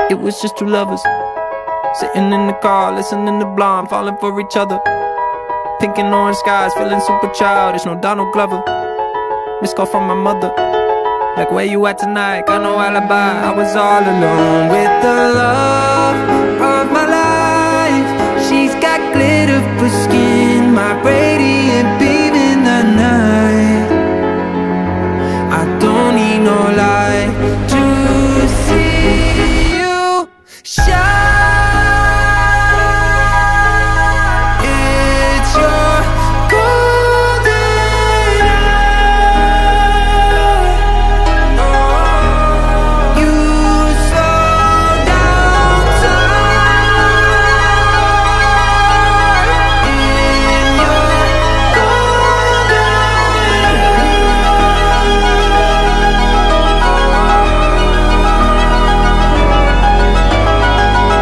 It was just two lovers sitting in the car, listening to Blonde, falling for each other. Pink and orange skies, feeling super childish, no Donald Glover. Missed call from my mother, like where you at tonight, got no alibi. I was all alone with the love of my life. She's got glitter for skin, my radiant beam in the night. I don't need no light to see you shine.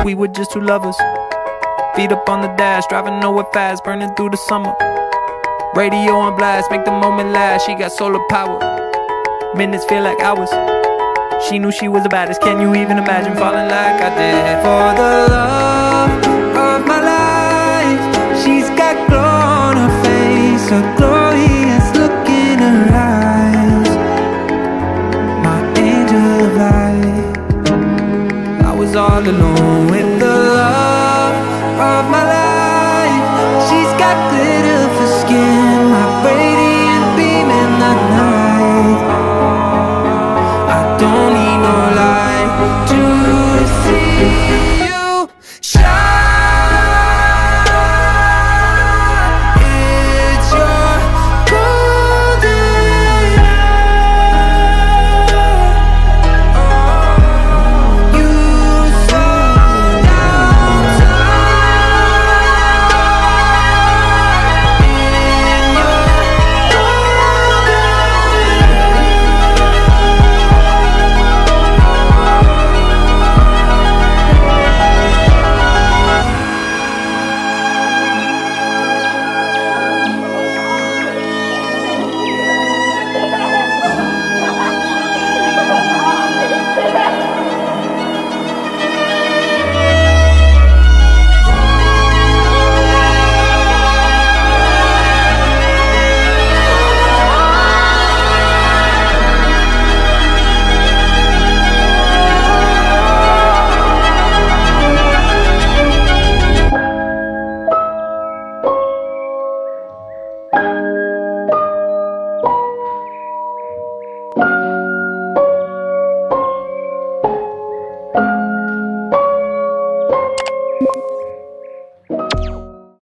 We were just two lovers, feet up on the dash, driving nowhere fast, burning through the summer. Radio on blast, make the moment last. She got solar power, minutes feel like hours. She knew she was the baddest, can you even imagine falling like I did? For the love of my life, she's got glow on her face, a glorious look in her eyes. My angel of light. I was all alone with the love of my life. She's got glitter for skin, my radiant beam in the night.